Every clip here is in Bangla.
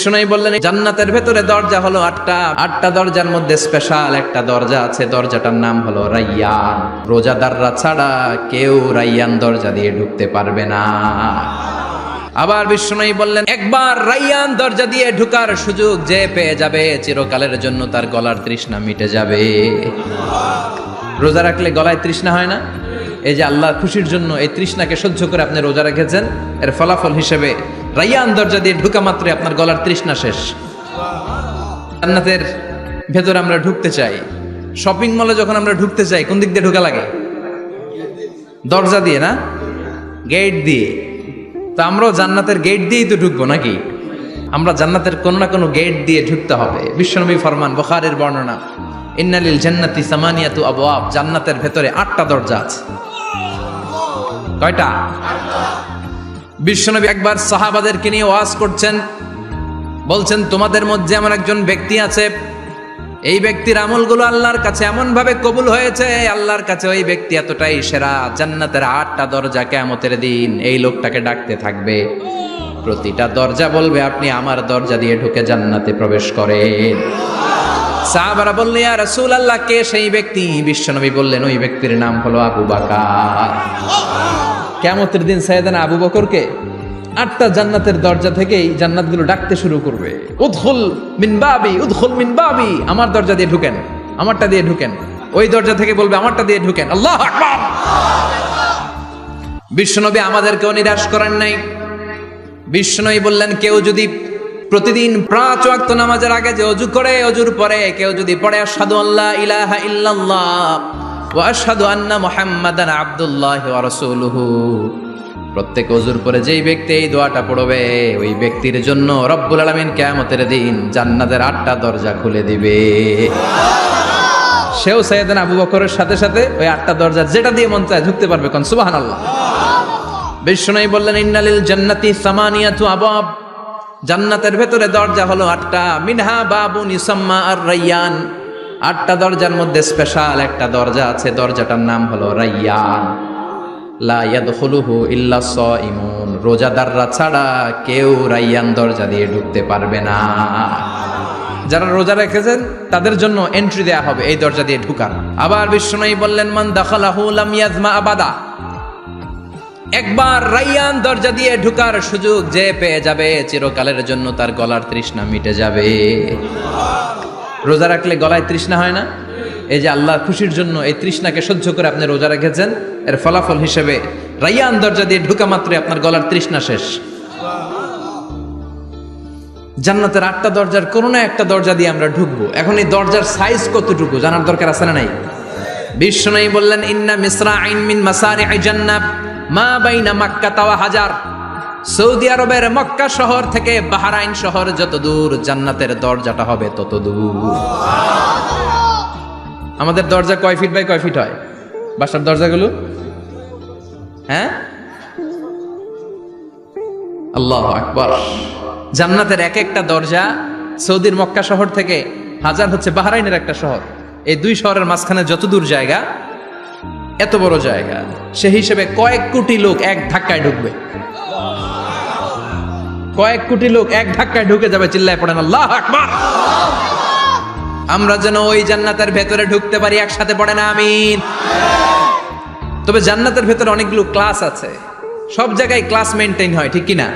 বিশ্বনবী বললেন জান্নাতের ভেতরে দরজা হলো আটটা দরজার মধ্যে স্পেশাল একটা দরজা আছে, দরজাটার নাম হলো রাইয়ান। রোজাদাররা ছাড়া কেউ রাইয়ান দরজা দিয়ে ঢুকতে পারবে না। আবার বিশ্বনবী বললেন একবার রাইয়ান দরজা দিয়ে ঢুকার সুযোগ যে পেয়ে যাবে চিরকালের জন্য তার গলার তৃষ্ণা মিটে যাবে। রোজা রাখলে গলায় তৃষ্ণা হয় না? এই যে আল্লাহর খুশির জন্য এই তৃষ্ণাকে সহ্য করে আপনি রোজা রেখেছেন, এর ফলাফল হিসেবে রাইয়ান দরজা দিয়ে ঢুকা মাত্রই আপনার গলার তৃষ্ণা শেষ। জান্নাতের ভেতরে আমরা ঢুকতে চাই, শপিং মলে যখন আমরা ঢুকতে চাই কোন দিক দিয়ে ঢোকা লাগে? দরজা দিয়ে না, গেট দিয়ে। তো আমরাও জান্নাতের গেট দিয়েই তো ঢুকবো নাকি? আমরা জান্নাতের কোনো না কোনো গেট দিয়ে ঢুকতে হবে। বিশ্বনবী ফরমান, বুখারীর বর্ণনা, ইন্নালিল জান্নাতি সামানিয়াতু আবওয়াব, জান্নাতের ভেতরে 8টা দরজা আছে। কয়টা? বিশ্বনবী একবার সাহাবাদেরকে নিয়ে ওয়াজ করছেন, বলছেন তোমাদের মধ্যে এমন একজন ব্যক্তি আছে, এই ব্যক্তির আমলগুলো আল্লাহর কাছে এমন ভাবে কবুল হয়েছে, আল্লাহর কাছে ওই ব্যক্তি এতটাই সেরা, জান্নাতের 8টা দরজা কিয়ামতের দিন এই লোকটাকে ডাকতে থাকবে। প্রতিটা দরজা বলবে আপনি আমার দরজা দিয়ে ঢুকে জান্নাতে প্রবেশ করেন। সাহাবারা বললেন ইয়া রাসূলুল্লাহ, কে সেই ব্যক্তি? বিশ্বনবী বললেন ওই ব্যক্তির নাম হলো আবু বকর। কিয়ামতের দিন সাইয়েদনা আবু বকরকে 8টা জান্নাতের দরজা থেকেই জান্নাতগুলো ডাকতে শুরু করবে, উদখুল মিন বাবি, উদখুল মিন বাবি, আমার দরজা দিয়ে ঢুকেন, আমারটা দিয়ে ঢুকেন। ওই দরজা থেকে বলবে আমারটা দিয়ে ঢুকেন। আল্লাহু আকবার। বিশ্বনবী আমাদেরকেও নিরাশ করেন নাই। বিশ্বনবী বললেন কেউ যদি প্রতিদিন 5 ওয়াক্ত নামাজের আগে যে ওযু করে, ওযুর পরে কেউ যদি পড়ে আশহাদু আল্লা ইলাহা ইল্লাল্লাহ ওয়া আশহাদু আন্না মুহাম্মাদান আবদুল্লাহি ওয়া রাসূলুহু, প্রত্যেক ওযুর পরে যেই ব্যক্তি এই দোয়াটা পড়বে ওই ব্যক্তির জন্য রব্বুল আলামিন কিয়ামতের দিন জান্নাতের 8টা দরজা খুলে দিবে। সেও সাইয়েদনা আবু বকরের সাথে সাথে ওই 8টা দরজা যেটা দিয়ে মন চায় ঢুকতে পারবে। কোন সুবহানাল্লাহ। বিশ্বনবী বললেন ইন্নালিল জান্নাতি সামানিয়াতু আবওয়াব, জান্নাতের ভেতরে দরজা হলো 8টা, মিনহা বাবুন ইউসাম্মা আর রাইয়ান, 8টা দরজার মধ্যে স্পেশাল একটা দরজা আছে, দরজাটার নাম হলো রাইয়ান। লা ইয়াদখুলুহু ইল্লা সাইমুন, রোজাদাররা ছাড়া কেউ রাইয়ান দরজা দিয়ে ঢুকতে পারবে না। যারা রোজা রেখেছেন তাদের জন্য এন্ট্রি দেয়া হবে এই দরজা দিয়ে ঢুকার। আবার বিশ্বনবী বললেন মান দাখালাহু লাম ইয়াজমা আবাদা, একবার রাইয়ান দরজা দিয়ে ঢুকার সুযোগ যে পেয়ে যাবে চিরকালের জন্য তার গলার তৃষ্ণা মিটে যাবে। রোজা রাখলে গলায় তৃষ্ণা হয় না? এই যে আল্লাহর খুশির জন্য এই তৃষ্ণাকে সহ্য করে আপনি রোজা রেখেছেন, এর ফলাফল হিসেবে রাইয়ান দরজা দিয়ে ঢুকা মাত্রই আপনার গলার তৃষ্ণা শেষ। জান্নাতের 8টা দরজার কোনো না একটা দরজা দিয়ে আমরা ঢুকবো। এখন এই দরজার সাইজ কতটুকু জানার দরকার আছে না নাই? বিশ্বনবী বললেন ইন্না মিসরাইন মিন মাসারি'i জান্নাহ মা বাইনা মাক্কা ওয়া হাজার, সৌদি আরবের মক্কা শহর থেকে বাহরাইন শহর যত দূর, জান্নাতের দরজাটা হবে তত দূর। আমাদের দরজা কয় ফিট বাই কয় ফিট হয় বাসার দরজাগুলো? হ্যাঁ, আল্লাহু আকবার। জান্নাতের এক একটা দরজা সৌদির মক্কা শহর থেকে হাজার হচ্ছে বাহরাইনের একটা শহর, এই দুই শহরের মাঝখানে যত দূর জায়গা, এত বড় জায়গা, সেই হিসেবে কয়েক কোটি লোক এক ধাক্কায় ঢুকবে। কয়েক কোটি লোক এক ধাক্কায় ঢুকে যাবে। চিল্লায় পড়েন আল্লাহু আকবার। আমরা যেন ওই জান্নাতের ভেতরে ঢুকতে পারি, একসাথে পড়েন আমিন। তবে জান্নাতের ভেতরে অনেকগুলো ক্লাস আছে, সব জায়গায় ক্লাস মেনটেন হয়, ঠিক কিনা?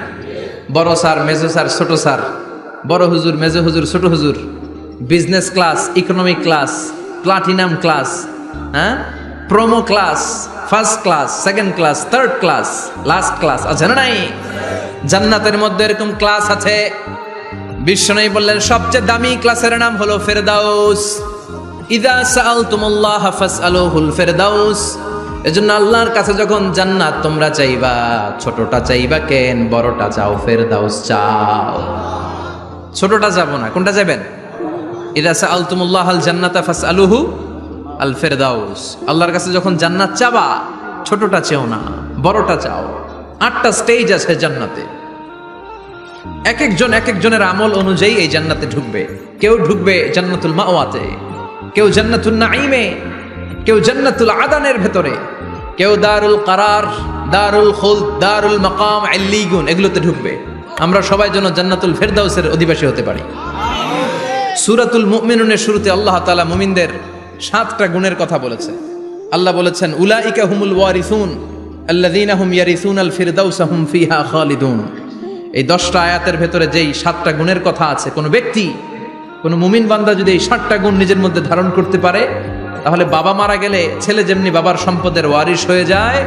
বড় স্যার, মেজো স্যার, ছোট স্যার, বড় হুজুর, মেজো হুজুর, ছোট হুজুর, business class, economic class, platinum class, হ্যাঁ, promo class, first class, second class, third class, last class আছে না নাই? জান্নাতের মধ্যে এরকম ক্লাস আছে। বিশ্বনবী বললেন সবচেয়ে দামি ক্লাসের নাম হলো ফেরদাউস। ইযা সাআলতুমুল্লাহ ফাসআলুহুল ফেরদাউস, এজন্য আল্লাহর কাছে যখন জান্নাত তোমরা চাইবা, ছোটটা চাইবা কেন, বড়টা চাও, ফেরদাউস চাও। ছোটটা যাবো না, কোনটা যাবেন? ইযা সাআলতুমুল্লাহ আল জান্নাতা ফাসআলুহু আল ফেরদাউস, আল্লাহর কাছে যখন জান্নাত চাবা ছোটটা চেও না, বড়টা চাও। 8টা স্টেজ আছে জান্নাতে, এক একজনের আমল অনুযায়ী এই জান্নাতে ঢুকবে। কেউ ঢুকবে জান্নাতুল মাওয়াতে, কেউ জান্নাতুল নাঈমে, কেউ জান্নাতুল আদানের ভেতরে, কেউ দারুল কারার, দারুল খুলদ, দারুল মাকাম, ইল্লিগুন, এগুলোতে ঢুকবে। আমরা সবাই যেন জান্নাতুল ফেরদাউসের অধিবাসী হতে পারি। সূরাতুল মুমিনুনের শুরুতে আল্লাহ তাআলা মুমিনদের 7টা গুণের কথা বলেছে। আল্লাহ বলেছেন উলাইকা হুমুল ওয়ারিসুন আল্লাযীনা হুম ইয়ারিসুনাল ফিরদাউসা হুম ফিহা খালিদুন। এই 10টা আয়াতের ভেতরে যেই 7টা গুণের কথা আছে, কোন ব্যক্তি, কোন মুমিন বান্দা যদি এই 7টা গুণ নিজের মধ্যে ধারণ করতে পারে, তাহলে বাবা মারা গেলে ছেলে যেমনি বাবার সম্পদের ওয়ারিশ হয়ে যায়,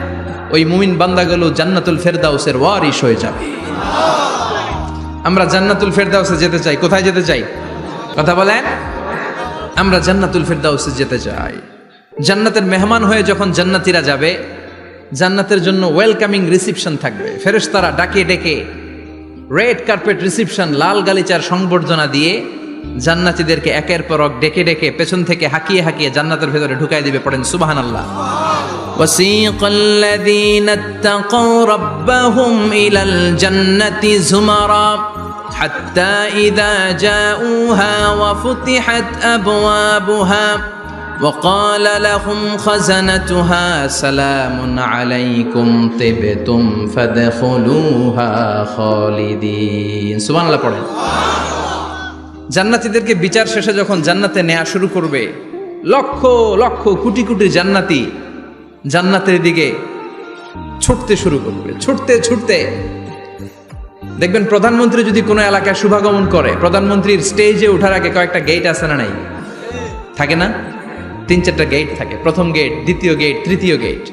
ওই মুমিন বান্দাগুলো জান্নাতুল ফেরদাউসের ওয়ারিশ হয়ে যাবে। আমরা জান্নাতুল ফেরদাউসে যেতে চাই। কোথায় যেতে চাই? কথা বলেন। আমরা জান্নাতুল ফেরদাউসে যেতে চাই। জান্নাতের মেহমান হয়ে যখন জান্নাতীরা যাবে, জান্নাতের জন্য ওয়েলকামিং রিসিপশন থাকবে। ফেরেশতারা ডাকে ডেকে রেড কার্পেট রিসিপশন, লাল গালিচার সংবর্ধনা দিয়ে জান্নাতীদেরকে একের পর এক ডেকে ডেকে পেছন থেকে হাঁকিয়ে হাঁকিয়ে জান্নাতের ভেতরে ঢুকাই দিবে। পড়েন সুবহানাল্লাহ। وسيق الذين اتقوا ربهم إلى الجنة زمرا حتى إذا جاءوها وفتحت أبوابها وقال لهم خزنتها سلام عليكم طبتم فادخلوها خالدين سبحان الله পড়েন। জান্নাতীদেরকে বিচার শেষে যখন জান্নাতে নেওয়া শুরু করবে, লক্ষ লক্ষ কোটি কোটি জান্নাতি জান্নাতের দিকে ছুটতে শুরু করবে। ছুটতে ছুটতে দেখবেন প্রধানমন্ত্রী যদি কোনো এলাকায় শুভাগমন করে, প্রধানমন্ত্রীর স্টেজে ওঠার আগে কয়েকটা গেট আছে না নাই? থাকে না? 3-4টা গেট থাকে। প্রথম গেট, দ্বিতীয় গেট, তৃতীয় গেট।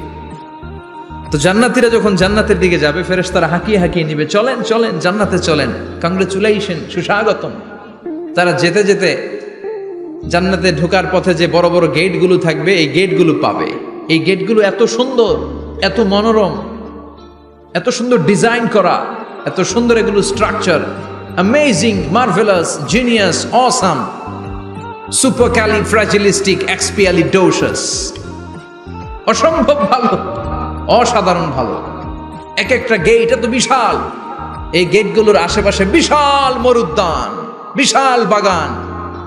তো জান্নাতীরা যখন জান্নাতের দিকে যাবে, ফেরেশতারা হাঁকিয়ে হাঁকিয়ে নিবে, চলেন চলেন জান্নাতে চলেন, কংগ্রেচুলেশন, সুস্বাগতম। তারা যেতে যেতে জান্নাতে ঢোকার পথে যে বড় বড় গেটগুলো থাকবে, এই গেটগুলো পাবে। এই গেটগুলো এত সুন্দর, এত মনোরম, এত সুন্দর ডিজাইন করা, এত সুন্দর এগুলো structure, amazing, marvellous, genius, awesome, supercalifragilistic expialidocious, অসম্ভব ভালো, অসাধারণ ভালো। এক একটা গেট এত বিশাল। এই গেটগুলোর আশেপাশে বিশাল মরুদ্যান, বিশাল বাগান,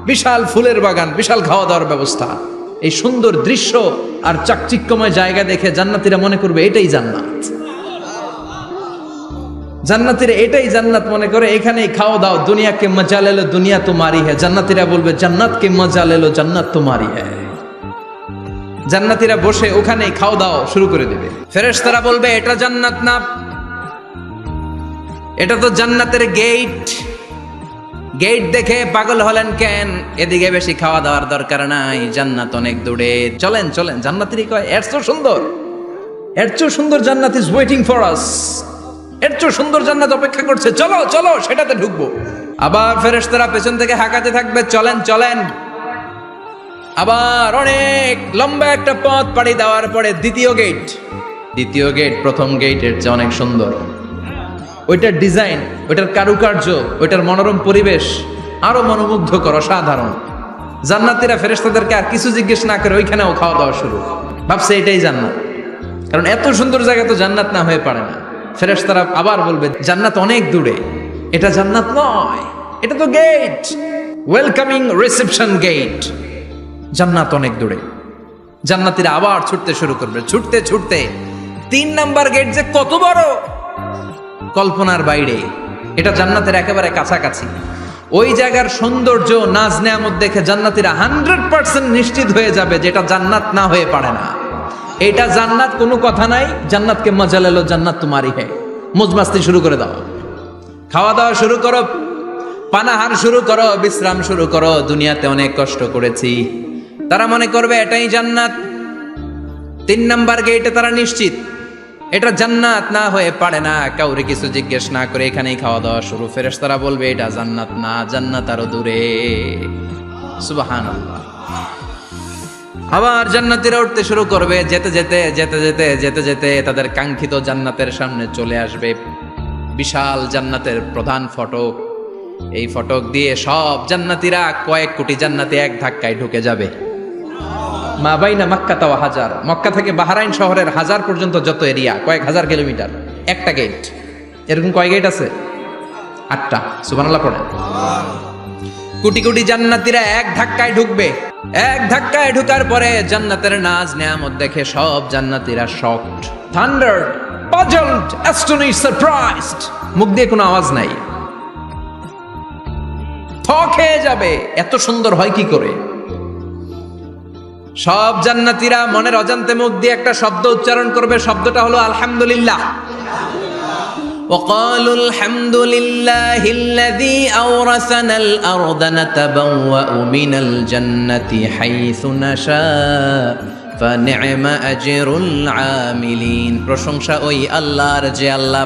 বিশাল ফুলের বাগান, বিশাল খাওয়া দাওয়ার ব্যবস্থা। এই সুন্দর দৃশ্য আর চাকচিক্যময় জায়গা দেখে জান্নাতীরা মনে করবে এটাই জান্নাত। জান্নাতীরা এটাই জান্নাত মনে করে, এখানেই খাওয়া দাও। দুনিয়া কে মজা লে লো দুনিয়া তোমারি হ্যায়। জান্নাতীরা বলবে জান্নাত কে মজা লে লো জান্নাত তোমারি হ্যায়। জান্নাতীরা বসে ওখানেই খাওয়া দাও শুরু করে দেবে। ফেরেশতারা বলবে এটা জান্নাত না, এটা তো জান্নাতের গেট। গেট দেখে পাগল হলেন কেন? এদিকে বেশি খাওয়া দাওয়ার দরকার নাই, জান্নাত অনেক দূরে, চলেন চলেন। জান্নাতীরা কয় এর চেয়ে সুন্দর, এর চেয়ে সুন্দর জান্নাত ইজ ওয়েটিং ফর আস, এর চেয়ে সুন্দর জান্নাত অপেক্ষা করছে, চলো চলো সেটাতে ঢুকবো। আবার ফেরেশতারা পেছন থেকে হাঁকাতে থাকবে, চলেন চলেন। আবার অনেক লম্বা একটা পথ পাড়ি দেওয়ার পরে দ্বিতীয় গেট প্রথম গেটের চেয়ে অনেক সুন্দর। ওইটার ডিজাইন, ওইটার কারুকার্য, ওইটার মনোরম পরিবেশ আরো মনোমুগ্ধকর, অসাধারণ। জান্নাতীরা ফেরেশতাদেরকে আর কিছু জিজ্ঞেস না করে ওইখানেও খাওয়া দাওয়া শুরু। ভাবছে এটাই জান্নাত, কারণ এত সুন্দর জায়গা তো জান্নাত না হয়ে পারে না। ফেরেশতারা আবার বলবে জান্নাত অনেক দূরে, এটা জান্নাত নয়, এটা তো গেট, ওয়েলকামিং রিসেপশন গেট, জান্নাত অনেক দূরে। জান্নাতীরা আবার ছুটতে শুরু করবে। ছুটতে ছুটতে 3 নাম্বার গেট যে কত বড়, কল্পনার বাইরে। এটা জান্নাতের একেবারে কাছাকাছি। ওই জায়গার সৌন্দর্য, নাজ নেয়ামত দেখে জান্নাতীরা 100% নিশ্চিত হয়ে যাবে যে এটা জান্নাত না হয়ে পারে না, এটা জান্নাত, কোনো কথা নাই। জান্নাতকে মজা লেলো জান্নাত তোমারি হ্যায়। মজমাস্তি শুরু করে দাও, খাওয়া দাওয়া শুরু করো, পানাহার শুরু করো, বিশ্রাম শুরু করো। দুনিয়াতে অনেক কষ্ট করেছি। তারা মনে করবে এটাই জান্নাত। 3 নাম্বার গেটে তারা নিশ্চিত এটা জান্নাত না হয়ে পারে না। কাউরে কিছু জিজ্ঞেস না করে এখানেই খাওয়া দাওয়া শুরু। ফেরেশতারা বলবে এটা জান্নাত না, জান্নাত আরো দূরে। সুবহানাল্লাহ। আবার জান্নাতীরা উঠতে শুরু করবে। যেতে যেতে যেতে যেতে যেতে যেতে তাদের কাঙ্ক্ষিত জান্নাতের সামনে চলে আসবে। বিশাল জান্নাতের প্রধান ফটক। এই ফটক দিয়ে সব জান্নাতীরা, কয়েক কোটি জান্নাতি এক ধাক্কায় ঢুকে যাবে। মা বাইনা মক্কা তাওয়া হাজার, মক্কা থেকে বাহরাইন শহরের 1000 পর্যন্ত যত এরিয়া, কয়েক হাজার কিলোমিটার, একটা গেট। এরকম কয় গেট আছে? 8টা। সুবহানাল্লাহ পড়েন। কোটি কোটি জান্নাতীরা এক ধাক্কায় ঢুকবে। এক ধাক্কায় ঢুকার পরে জান্নাতের নাজ নেয়ামত দেখে সব জান্নাতীরা শকড, থান্ডার্ড, পাজলড, অ্যাস্টনিশড, সারপ্রাইজড। মুখ দিয়ে কোনো আওয়াজ নাই, থ খেয়ে যাবে, এত সুন্দর হয় কি করে। সব জান্নাতীরা মনের অজান্তে মুখ দিয়ে একটা শব্দ উচ্চারণ করবে, শব্দটা হলো আলহামদুলিল্লাহ। وقالوا الحمد لله الذي أورثنا الأرض نتبوأ من الجنة حيث نشاء فنعم أجر العاملين। প্রশংসা ওই আল্লাহর যে আল্লাহ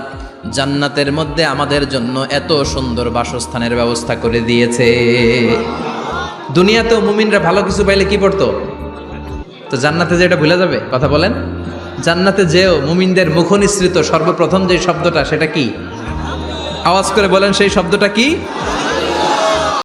জান্নাতের মধ্যে আমাদের জন্য এত সুন্দর বাসস্থানের ব্যবস্থা করে দিয়েছে। দুনিয়াতেও মুমিনরা ভালো কিছু পাইলে কি পড়তো? তো জান্নাতে যে এটা ভুলে যাবে? কথা বলেন। জান্নাতে যেও মুমিনদের মুখনিসৃত সর্বপ্রথম যে শব্দটা, সেটা কি? আওয়াজ করে বলেন, সেই শব্দটা কি?